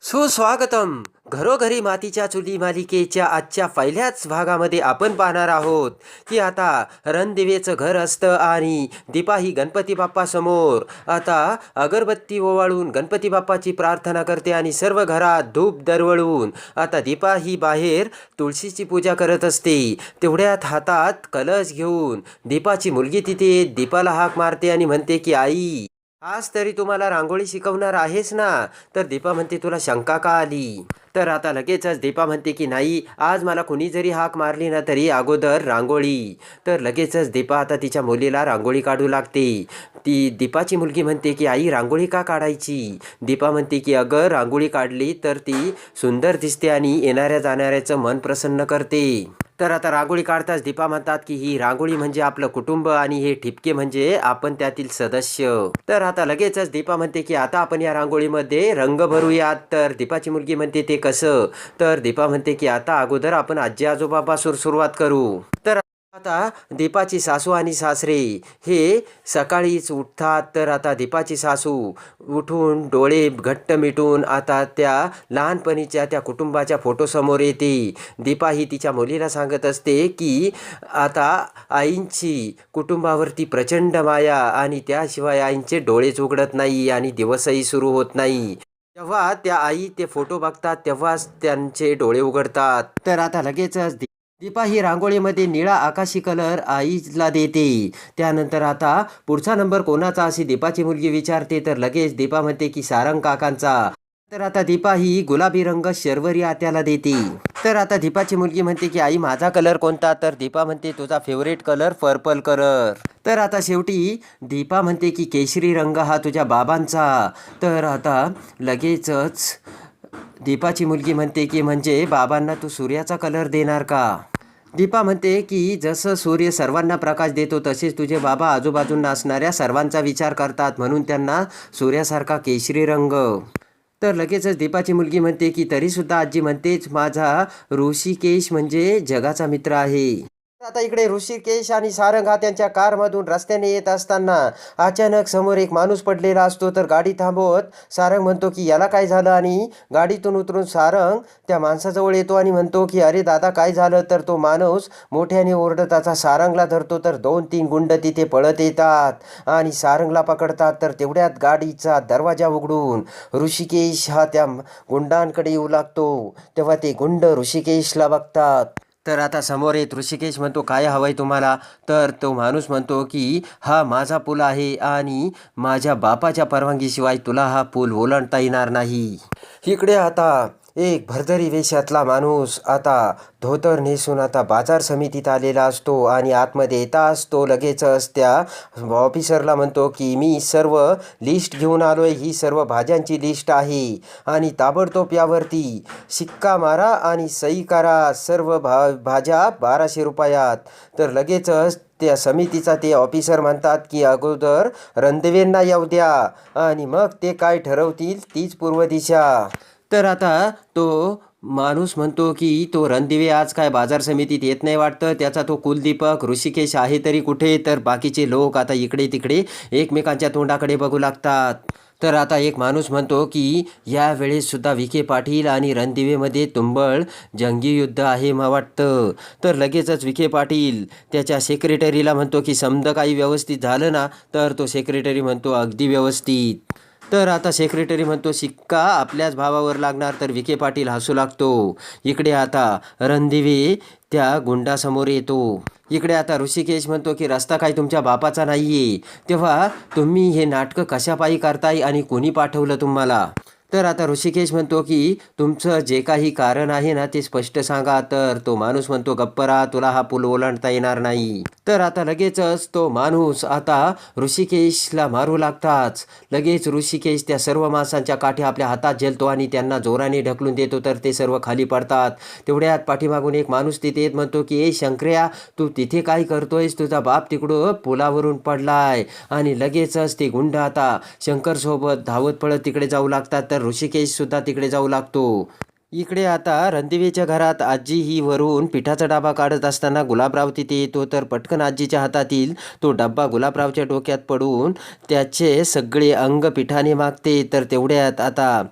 सुस्वागतम. घरोघरी मातीच्या चुली मालिकेच्या आजच्या पहिल्याच भागामध्ये आपण पाहणार आहोत की आता रणदिवेचं घर असतं आणि दीपा ही गणपती बाप्पा समोर आता अगरबत्ती ओवाळून गणपती बाप्पाची प्रार्थना करते आणि सर्व घरात धूप दरवळून आता दीपा ही बाहेर तुळशीची पूजा करत असते. तेवढ्यात हातात कलश घेऊन दीपाची मुलगी तिथे दीपाला हाक मारते आणि म्हणते की आई, आज तरी तुम्हाला रांगोळी शिकवणार आहेस ना? तर दीपा म्हणते तुला शंका का आली? तर आता लगेचच दीपा म्हणते की नाही, आज मला कुणी जरी हाक मारली ना तरी अगोदर रांगोळी. तर लगेचच दीपा आता तिच्या मुलीला रांगोळी काढू लागते. ती दीपाची मुलगी म्हणते की आई, रांगोळी का काढायची? दीपा म्हणते की अगं, रांगोळी काढली तर ती सुंदर दिसते आणि येणाऱ्या जाणाऱ्याचं मन प्रसन्न करते. तर आता रांगोळी काढताच दीपा म्हणतात की ही रांगोळी म्हणजे आपलं कुटुंब आणि हे ठिपके म्हणजे आपण त्यातील सदस्य. तर आता लगेचच दीपा म्हणते की आता आपण या रांगोळीमध्ये रंग भरूयात. तर दीपाची मुलगी म्हणते ते कसं? तर दीपा म्हणते की आता अगोदर आपण आजी आजोबापासून सुरुवात करू. तर आता दीपाची सासू आणि सासरे हे सकाळीच उठतात. तर आता दीपाची सासू उठून डोळे घट्ट मिटून आता त्या लहानपणीच्या त्या कुटुंबाच्या फोटोसमोर येते. दीपा ही तिच्या मुलीला सांगत असते की आता आईंची कुटुंबावरती प्रचंड माया आणि त्याशिवाय आईंचे डोळेच उघडत नाही आणि दिवसही सुरू होत नाही. जेव्हा त्या आई ते फोटो बघतात तेव्हाच त्यांचे डोळे उघडतात. तर आता लगेचच दीपा ही रांगोळीमध्ये निळा आकाशी कलर आईला देते. त्यानंतर आता पुढचा नंबर कोणाचा अशी दीपाची मुलगी विचारते. तर लगेच दीपा म्हणते की सारंग काकांचा. तर आता दीपा ही गुलाबी रंग शर्वरी आत्याला देते. तर आता दीपाची मुलगी म्हणते की आई, माझा कलर कोणता? तर दीपा म्हणते तुझा फेवरेट कलर पर्पल कलर. तर आता शेवटी दीपा म्हणते की केशरी रंग हा तुझ्या बाबांचा. तर आता लगेचच दीपाची मुलगी म्हणते की म्हणजे बाबांना तू सूर्याचा कलर देणार का? दीपा म्हणते की जसं सूर्य सर्वांना प्रकाश देतो तसेच तुझे बाबा आजूबाजूंना असणाऱ्या सर्वांचा विचार करतात, म्हणून त्यांना सूर्यासारखा केशरी रंग. तर लगेचच दीपाची मुलगी म्हणते की तरीसुद्धा आजी म्हणतेच माझा ऋषिकेश म्हणजे जगाचा मित्र आहे. आता इकडे ऋषिकेश आणि सारंग हा त्यांच्या कारमधून रस्त्याने येत असताना अचानक समोर एक माणूस पडलेला असतो. तर गाडी थांबवत सारंग म्हणतो की याला काय झालं? आणि गाडीतून उतरून सारंग त्या माणसाजवळ येतो आणि म्हणतो की अरे दादा, काय झालं? तर तो माणूस मोठ्याने ओरडताचा सारंगला धरतो. तर 2-3 गुंड तिथे पळत येतात आणि सारंगला पकडतात. तर तेवढ्यात गाडीचा दरवाजा उघडून ऋषिकेश हा त्या गुंडांकडे येऊ लागतो. तेव्हा ते गुंड ऋषिकेशला बघतात. तर आता समोर येत ऋषिकेश म्हणतो काय हवंय तुम्हाला? तर तो माणूस म्हणतो की हा माझा पूल आहे आणि माझ्या बापाच्या परवानगीशिवाय तुला हा पूल ओलांडता येणार नाही. इकडे आता एक भरदरी वेशातला माणूस आता धोतर नेसून आता बाजार समितीत आलेला असतो आणि आतमध्ये येताच तो लगेचच त्या ऑफिसरला म्हणतो की मी सर्व लिस्ट घेऊन आलोय, ही सर्व भाज्यांची लिस्ट आहे आणि ताबडतोब यावरती शिक्का मारा आणि सही करा. सर्व भाज्या 1200 रुपयात. तर लगेचच त्या समितीचा ते ऑफिसर म्हणतात की अगोदर रणदिवेंना येऊ द्या आणि मग ते काय ठरवतील तीच पूर्व दिशा. तर आता तो माणूस म्हणतो की तो रणदिवे आज काय बाजार समितीत येत नाही वाटतं. त्याचा तो कुलदीपक ऋषिकेश आहे तरी कुठे? तर बाकीचे लोक आता इकडे तिकडे एकमेकांच्या तोंडाकडे बघू लागतात. तर आता एक माणूस म्हणतो की यावेळेस सुद्धा विखे पाटील आणि रणदिवेमध्ये तुंबळ जंगी युद्ध आहे मग वाटतं. तर लगेचच विखे पाटील त्याच्या सेक्रेटरीला म्हणतो की समजा काही व्यवस्थित झालं ना? तर तो सेक्रेटरी म्हणतो अगदी व्यवस्थित. तर आता सेक्रेटरी म्हणतो शिक्का आपल्याच भावावर लागणार. तर विखे पाटील हसू लागतो. इकडे आता रणदिवे त्या गुंडासमोर येतो. इकडे आता ऋषिकेश म्हणतो की रस्ता काय तुमच्या बापाचा नाहीये, तेव्हा तुम्ही हे नाटकं कशापायी करताय आणि कोणी पाठवलं तुम्हाला? तर आता ऋषिकेश म्हणतो की तुमचं जे काही कारण आहे ना ते स्पष्ट सांगा. तर तो माणूस म्हणतो गप्प राहा, तुला हा पूल ओलांडता येणार नाही. तर आता लगेचच तो माणूस आता ऋषिकेशला मारू लागताच लगेच ऋषिकेश त्या सर्व माणसांच्या काठी आपल्या हातात झेलतो आणि त्यांना जोराने ढकलून देतो. तर ते सर्व खाली पडतात. तेवढ्यात पाठीमागून एक माणूस तिथे येत म्हणतो की ए शंकर्या, तू तिथे काय करतोयस? तुझा बाप तिकडं पुलावरून पडलाय. आणि लगेचच ते गुंड आता शंकरसोबत धावत पळत तिकडे जाऊ लागतात. तर ऋषिकेश सुद्धा तिकडे जाऊ लागतो. इकडे आता रणदिवेच्या घरात आजी ही वरून पिठाचा डबा काढत असताना गुलाबराव तिथे येतो. तर पटकन आजीच्या हातातील तो डब्बा गुलाबरावच्या डोक्यात पडून त्याचे सगळे अंग पिठाने मागते. तर तेवढ्यात आता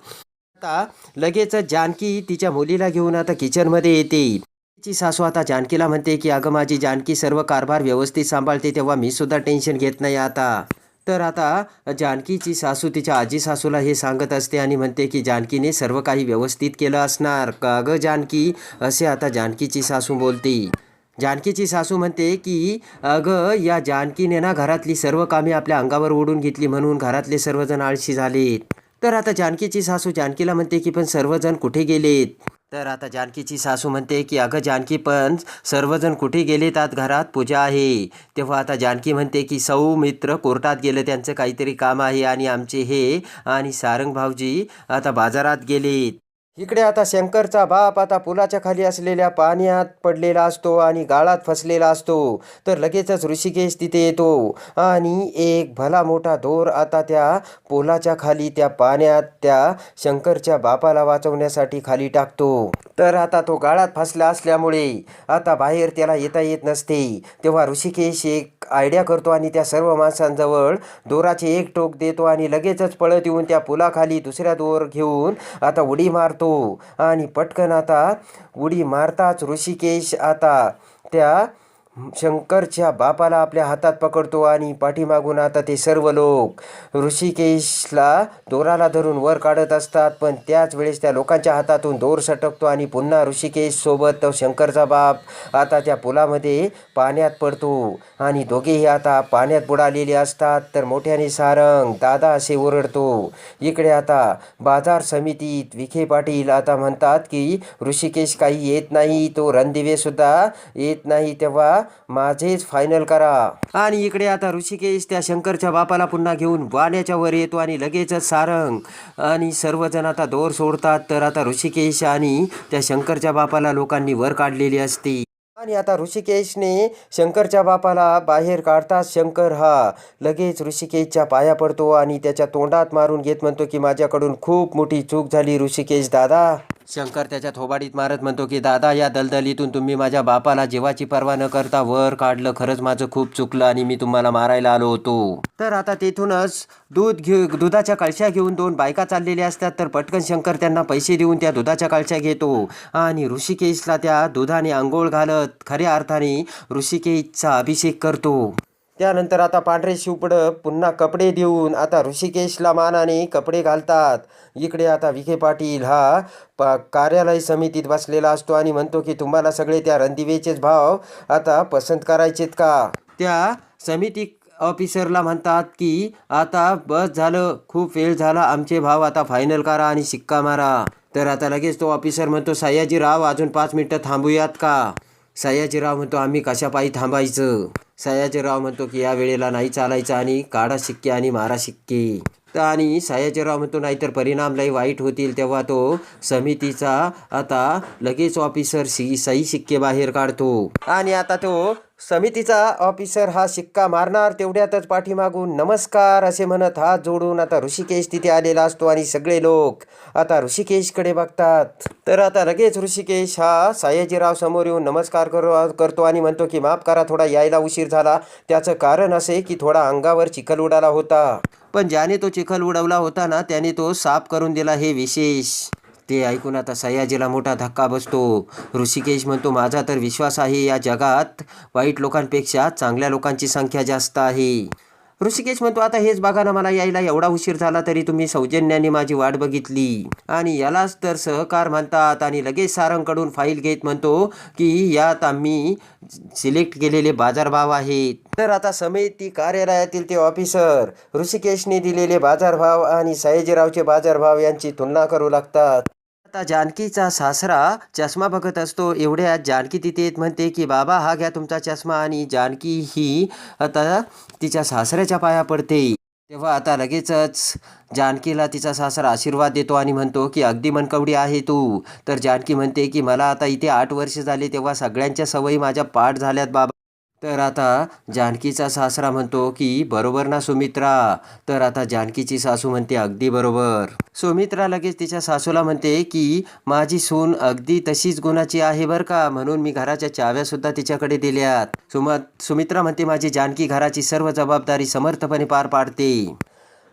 आता लगेचच जानकी तिच्या मुलीला घेऊन आता किचनमध्ये येते. तिची सासू आता जानकीला म्हणते की अगं माझी जानकी सर्व कारभार व्यवस्थित सांभाळते, तेव्हा मी सुद्धा टेन्शन घेत नाही आता. तर आता जानकीची सासू तिच्या आजी सासूला हे सांगत असते आणि म्हणते की जानकीने सर्व काही व्यवस्थित केलं असणार का गं जानकी, असे आता जानकीची सासू बोलते. जानकीची सासू म्हणते की अगं या जानकीने ना घरातली सर्व कामे आपल्या अंगावर ओढून घेतली, म्हणून घरातले सर्वजण आळशी झालेत. तर आता जानकीची सासू जानकीला म्हणते की पण सर्वजण कुठे गेलेत. तर आता जानकीची सासू म्हणते की अगं जानकी पण सर्वजण कुठे गेलेत, आज घरात पूजा आहे. तेव्हा आता जानकी म्हणते की सौमित्र कोर्टात गेलं, त्यांचं काहीतरी काम आहे, आणि आमचे हे आणि सारंग भाऊजी आता बाजारात गेलेत. इकडे आता शंकरचा बाप आता पुलाच्या खाली असलेल्या पाण्यात पडलेला असतो आणि गाळात फसलेला असतो. तर लगेचच ऋषिकेश तिथे येतो आणि एक भला मोठा दोर आता त्या पुलाच्या खाली त्या पाण्यात त्या शंकरच्या बापाला वाचवण्यासाठी खाली टाकतो. तर आता तो गाळात फसला असल्यामुळे आता बाहेर त्याला येता येत नसते. तेव्हा ऋषिकेश एक आयडिया करतो आणि त्या सर्व माणसांजवळ दोराचे एक टोक देतो आणि लगेचच पळत येऊन त्या पुलाखाली दुसऱ्या दोर घेऊन आता उडी मारतो. आणि पटकन आता उडी मारताच ऋषिकेश आता त्या शंकरच्या बापाला आपल्या हातात पकडतो आणि पाठीमागून आता ते सर्व लोक ऋषिकेशला दोराला धरून वर काढत असतात. पण त्याच वेळेस त्या लोकांच्या हातातून दोर सटकतो आणि पुन्हा ऋषिकेश सोबत तो शंकरचा बाप आता त्या पुलामध्ये पाण्यात पडतो आणि दोघेही आता पाण्यात बुडालेले असतात. तर मोठ्याने सारंग दादा असे ओरडतो. इकडे आता बाजार समितीत विखे पाटील आता म्हणतात की ऋषिकेश काही येत नाही, तो रणदिवे सुद्धा येत नाही, तेव्हा माझेच फायनल करा. आणि इकडे आता ऋषिकेश त्या शंकरच्या बापाला पुन्हा घेऊन वाण्याच्या वर येतो आणि लगेचच सारंग आणि सर्वजण आता दोर सोडतात. तर आता ऋषिकेश आणि त्या शंकरच्या बापाला लोकांनी वर काढलेली असते. आणि आता ऋषिकेशने शंकरच्या बापाला बाहेर काढताच शंकर हा लगेच ऋषिकेशच्या पाया पडतो आणि त्याच्या तोंडात मारून घेत म्हणतो की माझ्याकडून खूप मोठी चूक झाली ऋषिकेश दादा. शंकर त्याच्या थोबाडीत मारत म्हणतो की दादा, या दलदलीतून तुम्ही माझ्या बापाला जीवाची पर्वा न करता वर काढलं, खरंच माझं खूप चुकलं आणि मी तुम्हाला मारायला आलो होतो. तर आता तेथूनच दुधाच्या कळशा घेऊन दोन बायका चाललेल्या असतात. तर पटकन शंकर त्यांना पैसे देऊन त्या दुधाच्या कळशा घेतो आणि ऋषिकेशला त्या दुधाने आंघोळ घालत खऱ्या अर्थाने ऋषिकेशचा अभिषेक करतो. त्यानंतर आता पांढरे शिवपड पुन्हा कपडे देऊन आता ऋषिकेशला मानाने कपडे घालतात. इकडे आता विखे पाटील हा कार्यालय समितीत बसलेला असतो आणि म्हणतो की तुम्हाला सगळे त्या रणदिवेचेच भाव आता पसंत करायचेत का. त्या समिती ऑफिसरला म्हणतात की आता बस झालं, खूप वेळ झाला, आमचे भाव आता फायनल करा आणि शिक्का मारा. तर आता लगेच तो ऑफिसर म्हणतो सयाजीराव अजून 5 मिनिटं थांबूयात का. सयाजीराव म्हणतो आम्ही कशापायी थांबायचं. सयाजीराव म्हणतो की या वेळेला नाही चालायचं आणि काढा शिक्के आणि मारा शिक्के. आणि सयाजीराव म्हणतो नाहीतर परिणाम लई वाईट होतील. तेव्हा तो समितीचा आता लगेच ऑफिसर सही शिक्के बाहेर काढतो आणि आता तो समितीचा ऑफिसर हा शिक्का मारणार तेवढ्यातच पाठीमागून नमस्कार असे म्हणत हात जोडून आता ऋषिकेश तिथे आलेला असतो आणि सगळे लोक आता ऋषिकेशकडे बघतात. तर आता लगेच ऋषिकेश हा सयाजीराव समोर येऊन नमस्कार करतो आणि म्हणतो की माफ करा, थोडा यायला उशीर झाला. त्याचं कारण असे की थोडा अंगावर चिखल उडाला होता, पण ज्याने तो चिखल उडवला होता ना त्याने तो साफ करून दिला, हे विशेष. ते ऐकून आता सयाजीला मोठा धक्का बसतो. ऋषिकेश म्हणतो माझा तर विश्वास आहे या जगात वाईट लोकांपेक्षा चांगल्या लोकांची संख्या जास्त आहे. ऋषिकेश म्हणतो आता हेच बघा ना, मला यायला एवढा उशीर झाला तरी तुम्ही सौजन्याने माझी वाट बघितली आणि यालाच तर सहकार म्हणतात. आणि लगेच सारंगकडून फाईल घेत म्हणतो की यात आम्ही सिलेक्ट केलेले बाजारभाव आहेत. तर आता समिती कार्यालयातील ते ऑफिसर ऋषिकेशने दिलेले बाजारभाव आणि सयाजीरावचे बाजारभाव यांची तुलना करू लागतात. आता जानकीचा सासरा चष्मा बघत असतो. एवढ्यात जानकी तिथे येत म्हणते की बाबा हा घ्या तुमचा चष्मा. आणि जानकी ही आता तिच्या सासऱ्याच्या पाया पडते. तेव्हा आता लगेचच जानकीला तिचा सासरा आशीर्वाद देतो आणि म्हणतो की अगदी मनकवडी आहे तू. तर जानकी म्हणते की मला आता इथे 8 वर्ष झाले, तेव्हा सगळ्यांच्या सवयी माझ्या पाठ झाल्यात बाबा. तर आता जानकीचा सासरा म्हणतो की बरोबर ना सुमित्रा. तर आता जानकीची सासू म्हणते अगदी बरोबर. सुमित्रा लगेच तिच्या सासूला म्हणते की माझी सून अगदी तशीच गुणाची आहे बरं का, म्हणून मी घराच्या चाव्यासुद्धा तिच्याकडे दिल्यात. सुमित्रा म्हणते माझी जानकी घराची सर्व जबाबदारी समर्थपणे पार पाडते.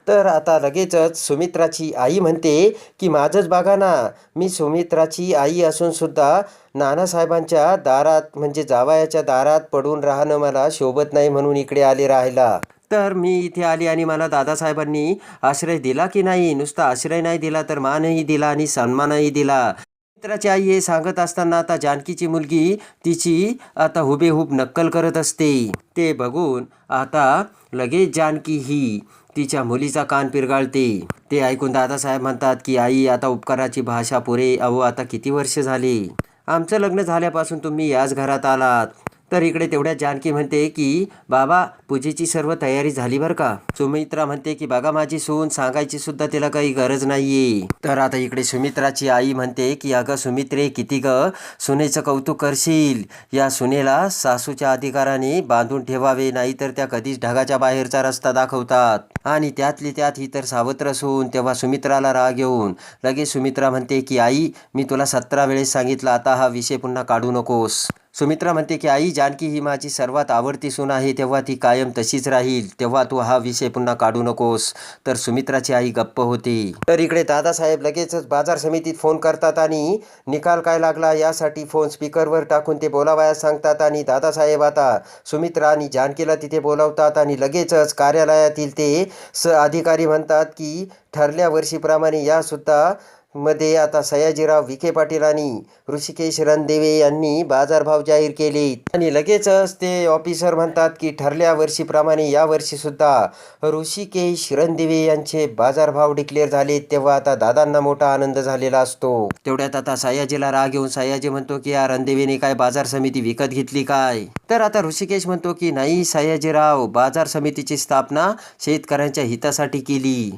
तर आता लगेचच सुमित्राची आई म्हणते की माझंच बघा ना, मी सुमित्राची आई असूनसुद्धा नानासाहेबांच्या दारात म्हणजे जावयाच्या दारात पडून राहणं मला शोभत नाही म्हणून इकडे आले राहायला. तर मी इथे आली आणि मला दादासाहेबांनी आश्रय दिला की नाही, नुसता आश्रय नाही दिला तर मानही दिला आणि सन्मानही दिला. मित्राची आई हे सांगत असताना आता जानकीची मुलगी तिची आता हुबेहूब नक्कल करत असते. ते बघून आता लगेच जानकी ही तिच्या मुलीचा कान पिरगाळते. ते ऐकून दादासाहेब म्हणतात की आई आता उपकाराची भाषा पुरे. अहो आता किती वर्ष झाली, आमचं लग्न झाल्यापासून तुम्ही याच घरात आलात. तर इकडे तेवढ्यात जानकी म्हणते की बाबा पूजेची सर्व तयारी झाली बरं का. सुमित्रा म्हणते की बघा माझी सून, सांगायची सुद्धा तिला काही गरज नाहीये. तर आता इकडे सुमित्राची आई म्हणते की अगं सुमित्रे, किती ग सुनेचं कौतुक करशील. या सुनेला सासूच्या अधिकाराने बांधून ठेवावे, नाहीतर त्या कधीच ढगाच्या बाहेरचा रस्ता दाखवतात. आणि त्यातली त्यात ही तर सावत्र सून. तेव्हा सुमित्राला राग येऊन लगेच सुमित्रा म्हणते की आई मी तुला 17 वेळेस सांगितलं, आता हा विषय पुन्हा काढू नकोस. सुमित्रा म्हणते की आई जानकी ही माझी सर्वात आवडती सून आहे, तेव्हा ती कायम तशीच राहील, तेव्हा तू हा विषय पुन्हा काढू नकोस. तर सुमित्राची आई गप्प होती. तर इकडे दादासाहेब लगेचच बाजार समितीत फोन करतात आणि निकाल काय लागला यासाठी फोन स्पीकरवर टाकून ते बोलावयास सांगतात. आणि दादासाहेब आता सुमित्रा आणि जानकीला तिथे बोलावतात आणि लगेचच कार्यालयातील ते अधिकारी म्हणतात की ठरल्या वर्षीप्रमाणे यासुद्धा मध्ये आता सयाजीराव विखे पाटील आणि ऋषिकेश रणदिवे यांनी बाजारभाव जाहीर केले. आणि लगेचच ते ऑफिसर म्हणतात की ठरल्या वर्षीप्रमाणे यावर्षी सुद्धा ऋषिकेश रणदिवे यांचे बाजारभाव डिक्लेअर झाले. तेव्हा आता दादांना मोठा आनंद झालेला असतो. तेवढ्यात आता सयाजीला राग येऊन सयाजी म्हणतो की या रणदिवेने काय बाजार समिती विकत घेतली काय. तर आता ऋषिकेश म्हणतो की नाही सयाजीराव, बाजार समितीची स्थापना शेतकऱ्यांच्या हितासाठी केली.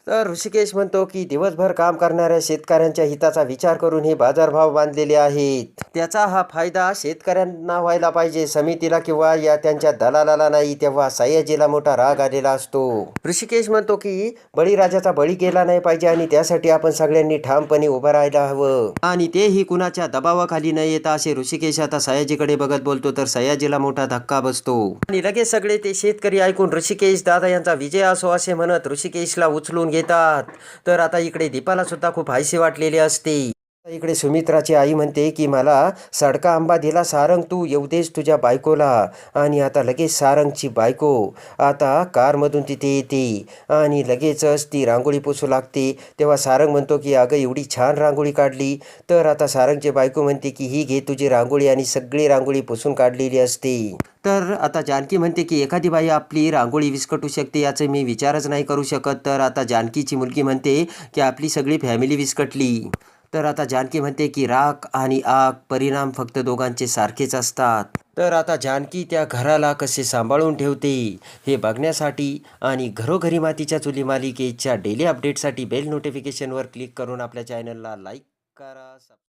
तर ऋषिकेश म्हणतो की दिवसभर काम करणाऱ्या शेतकऱ्यांच्या हिताचा विचार करून हे बाजारभाव बांधलेले आहेत. त्याचा हा फायदा शेतकऱ्यांना व्हायला पाहिजे, समितीला किंवा या त्यांच्या दलालाला नाही. तेव्हा सयाजीला मोठा राग आलेला असतो. ऋषिकेश म्हणतो की बळीराजाचा बळी गेला नाही पाहिजे आणि त्यासाठी आपण सगळ्यांनी ठामपणे उभं राहायला हवं आणि तेही कुणाच्या दबावाखाली न येता असे ऋषिकेश आता सयाजीकडे बघत बोलतो. तर सयाजीला मोठा धक्का बसतो आणि लगेच सगळे ते शेतकरी ऐकून ऋषिकेश दादा यांचा विजय असो असे म्हणत ऋषिकेशला उचलून घेतात. तर आता इकडे दीपाला सुद्धा खूप हायसे वाटलेले असते. इकडे सुमित्राची आई म्हणते की मला सडका आंबा दिला सारंग, तू येऊ देस तुझ्या बायकोला. आणि आता लगेच सारंगची बायको आता कारमधून तिथे येते आणि लगेचच ती रांगोळी पुसू लागते. तेव्हा सारंग म्हणतो की अगं एवढी छान रांगोळी काढली. तर आता सारंगची बायको म्हणते की ही घे तुझी रांगोळी, आणि सगळी रांगोळी पुसून काढलेली असते. तर आता जानकी म्हणते की एखादी बाई आपली रांगोळी विस्कटू शकते याचे मी विचारच नाही करू शकत. तर आता जानकीची मुलगी म्हणते की आपली सगळी फॅमिली विस्कटली. तर आता जानकी म्हणते की राख आणि आग परिणाम फक्त दोघांचे सारखेच असतात. तर आता जानकी त्या घराला कसे सांभाळून ठेवते हे बघण्यासाठी आणि घरोघरी मातीच्या चुली मालिकेच्या डेली अपडेटसाठी बेल नोटिफिकेशनवर क्लिक करून आपल्या चॅनलला लाईक करा.